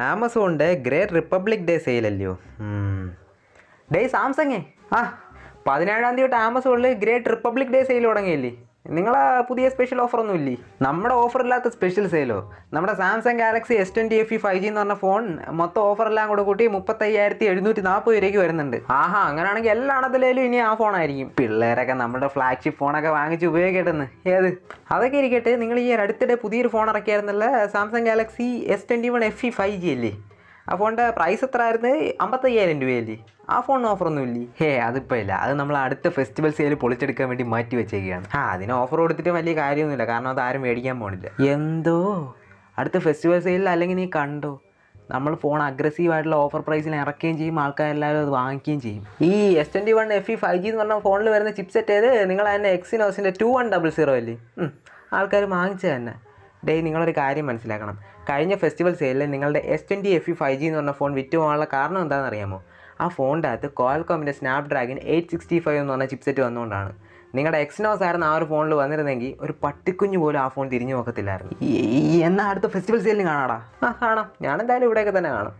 ആമസോണിൻ്റെ great republic day സെയിലല്ലയോ? Day സാംസങ്ങേ 17-ാം തീയതി തൊട്ട് ആമസോണിൽ ഗ്രേറ്റ് റിപ്പബ്ലിക് ഡേ സെയിൽ തുടങ്ങിയില്ലേ? നിങ്ങളെ പുതിയ സ്പെഷ്യൽ ഓഫറൊന്നും ഇല്ലേ? നമ്മുടെ ഓഫറില്ലാത്ത സ്പെഷ്യൽ സെയിലോ? നമ്മുടെ Samsung Galaxy S20 FE 5G എന്ന് പറഞ്ഞ ഫോൺ മൊത്തം ഓഫറെല്ലാം കൂടെ കൂട്ടി 35,740 രൂപയ്ക്ക് വരുന്നുണ്ട്. അങ്ങനെയാണെങ്കിൽ എല്ലാ അണത്തിലേലും ഇനി ആ ഫോണായിരിക്കും. പിള്ളേരൊക്കെ നമ്മുടെ ഫ്ലാഗ്ഷിപ്പ് ഫോണൊക്കെ വാങ്ങിച്ച് ഉപയോഗിക്കട്ടെന്ന്. ഏത് അതൊക്കെ ഇരിക്കട്ടെ, നിങ്ങൾ ഈ അടുത്തിടെ പുതിയൊരു ഫോൺ ഇറക്കിയായിരുന്നല്ലോ, Samsung Galaxy S21 FE 5G അല്ലേ? ആ ഫോണിൻ്റെ പ്രൈസ് എത്ര ആയിരുന്നു? 55,000 രൂപയല്ലേ? ആ ഫോണിന് ഓഫറൊന്നും ഇല്ലേ? അതിപ്പോൾ ഇല്ല, അത് നമ്മൾ അടുത്ത ഫെസ്റ്റിവൽ സെയിൽ പൊളിച്ചെടുക്കാൻ വേണ്ടി മാറ്റി വെച്ചേക്കുകയാണ്. അതിന് ഓഫർ കൊടുത്തിട്ട് വലിയ കാര്യമൊന്നുമില്ല, കാരണം അത് ആരും മേടിക്കാൻ പോകണില്ല. എന്തോ അടുത്ത ഫെസ്റ്റിവൽ സെയിലിൽ അല്ലെങ്കിൽ നീ കണ്ടോ, നമ്മൾ ഫോൺ അഗ്രസീവായിട്ടുള്ള ഓഫർ പ്രൈസിൽ ഇറക്കുകയും ചെയ്യും, ആൾക്കാരെല്ലാവരും അത് വാങ്ങിക്കുകയും ചെയ്യും. ഈ S21 FE 5G എന്ന് പറഞ്ഞ ഫോണിൽ വരുന്ന ചിപ്സെറ്റ് ഏത്? നിങ്ങൾ തന്നെ എക്സിനോസിൻ്റെ 2100 അല്ലേ? ആൾക്കാർ വാങ്ങിച്ചത് തന്നെ. നിങ്ങളൊരു കാര്യം മനസ്സിലാക്കണം, കഴിഞ്ഞ ഫെസ്റ്റിവൽ സെയിലിൽ നിങ്ങളുടെ S20 FE 5G എന്ന് പറഞ്ഞ ഫോൺ വിറ്റ് പോകാനുള്ള കാരണം എന്താണെന്ന് അറിയാമോ? ആ ഫോണിൻ്റെ അകത്ത് ക്വാൽകോമിൻ്റെ സ്നാപ്ഡ്രാഗൺ 865 എന്ന് പറഞ്ഞ ചിപ്സെറ്റ് വന്നുകൊണ്ടാണ്. നിങ്ങളുടെ എക്സിനോസ് ആയിരുന്നു ആ ഒരു ഫോണിൽ വന്നിരുന്നെങ്കിൽ ഒരു പട്ടിക്കുഞ്ഞ് പോലും ആ ഫോൺ തിരിഞ്ഞു നോക്കത്തില്ലായിരുന്നു. എന്നാൽ അടുത്ത ഫെസ്റ്റിവൽ സെയിലിന് കാണാടാ. കാണാം, ഞാനെന്തായാലും ഇവിടെയൊക്കെ തന്നെ കാണും.